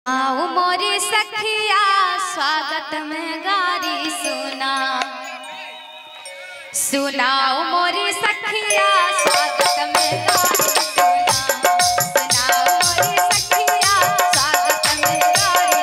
आओ मोरी सखिया स्वागत में गारी सुना, सुनाओ मोरी सखिया स्वागत में गारी सुना, सुनाओ मोरी सखिया स्वागत में गारी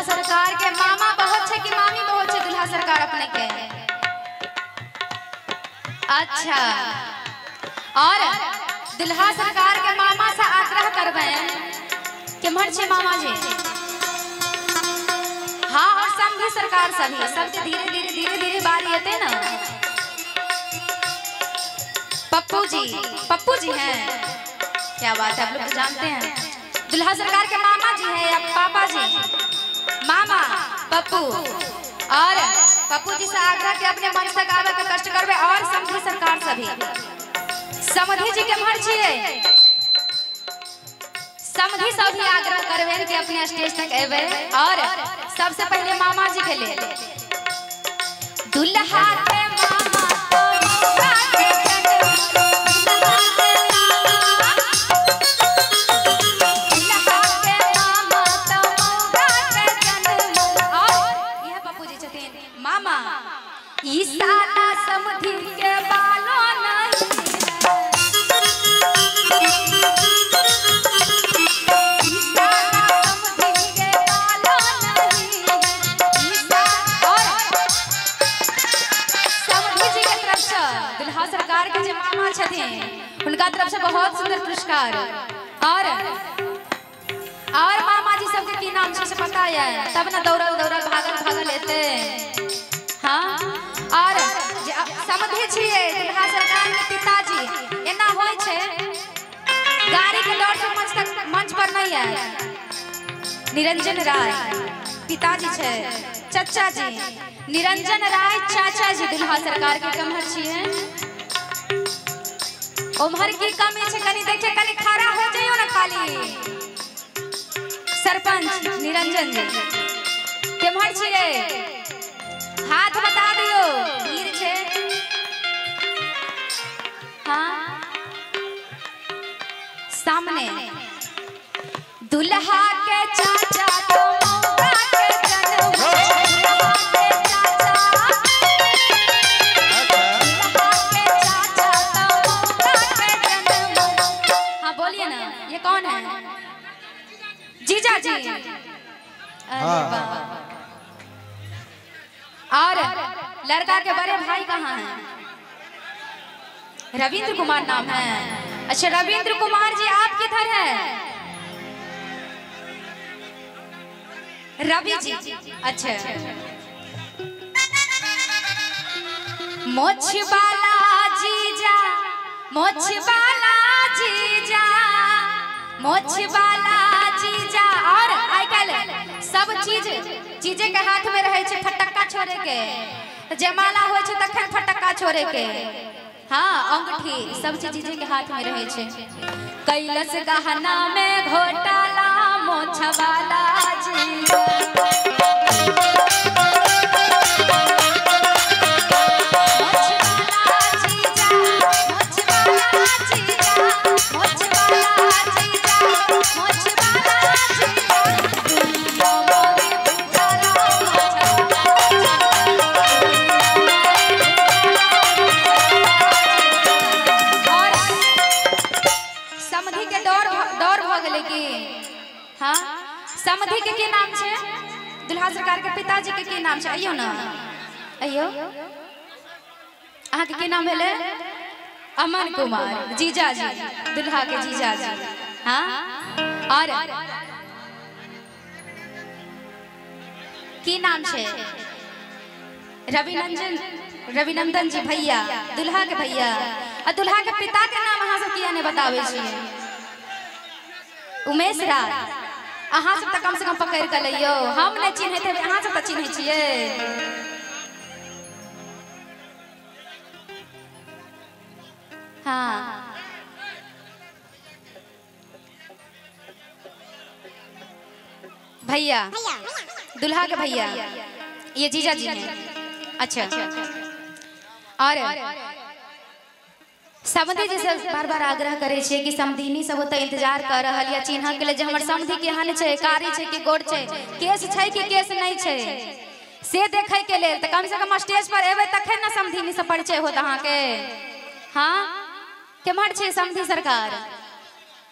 सरकार के मामा बहुत है कि मामी बहुत है दुल्हा सरकार अपने के। अच्छा, और दुल्हा सरकार के मामा से आग्रह करबे कि मर छे मामा जी। हाँ, और समझी सरकार सभी सबके धीरे धीरे बारी आते ना। पप्पू जी हैं, क्या बात है, आप लोग जानते हैं दुल्हा सरकार के मामा जी हैं या पापा जी। मामा पप्पू, और पप्पू जी से आग्रह के अपने मन से गावे के कष्ट करबे। और समझी सरकार सभी समधी जी के घर छिए, समधी सभी आग्रह करबे कि अपने स्टेज तक एबे। और सबसे पहले मामा जी के ले दुल्हा के मामा समधी के बालों नहीं समधी के बालों नहीं। और समधी जी के तरफ से दुल्हा सरकार के जो मामा छथिन उनका तरफ से बहुत सुंदर पुरस्कार। और मामा जी सबके की नाम से पता है, तब ना दौड़ल भागल लेते। हाँ, और समझे छिए दुल्हा सरकार के पिताजी एना होय छे गाड़ी के दौड़ से मंच पर नहीं है। निरंजन राय पिताजी छे, चाचा जी निरंजन राय चाचा जी दुल्हा सरकार के कमहर छिए। उम्र की कमी छे, कनी देखे कनी खड़ा हो जाइयो ना खाली। सरपंच निरंजन जी केमहर छिए, हाथ बता दियो, वीर छे। हाँ, सामने दुल्हा के चाचा तो मौका के जन्म, दुल्हा के चाचा तो मौका के जन्म। हाँ बोलिए ना, ये कौन है? जीजा जी। अरे वाह। और लड़का के बड़े भाई कहाँ हैं? रविंद्र कुमार नाम है। अच्छा, रविंद्र कुमार जी आप किधर हैं? रवि जी, अच्छा। मोछवाला जीजा, मोछवाला जीजा, मोछवाला जीजा। और आजकल सब चीजें के हाथ में रहे छे, फटक्का छोड़े के। जयमाला हो छे तखन फटक्का छोड़े के। हाँ अंगूठी सब चीज के हाथ में रहे छे। कैलस गहना में घोटाला मोछवाला जी समधि के नाम छे दुल्हा सरकार के पिताजी के नाम छे। अइयो ना अइयो अहाँ के नाम भेले अमन कुमार जीजाजी दुल्हा के जीजाजी। हाँ और की नाम छे रविनंदन जी भैया दुल्हा के भैया। और दुल्हा के पिता के नाम अहाँ सब किया ने बतावे छी। उमेश राज अहाँ सब कम से कम पकड़ के लियो। हम नहीं चिन्हते थे अहाँ सब चिन्ह छिए। हाँ भैया दुल्हा के भैया ये जीजा जी हैं। अच्छा और समधि जी से बार बार आग्रह करे छे कि समधिनी सब होता इंतजार कर रहल या चिन्ह के लिए जे हमर समधि केहन छे कारी छे कि गोर छे केस छे कि केस नहीं छे से देखे के लेल। त कम से कम स्टेज पर एबे तखन ना समधिनी से परिचय होत अहाँ के। हाँ केमहर छे समधि सरकार।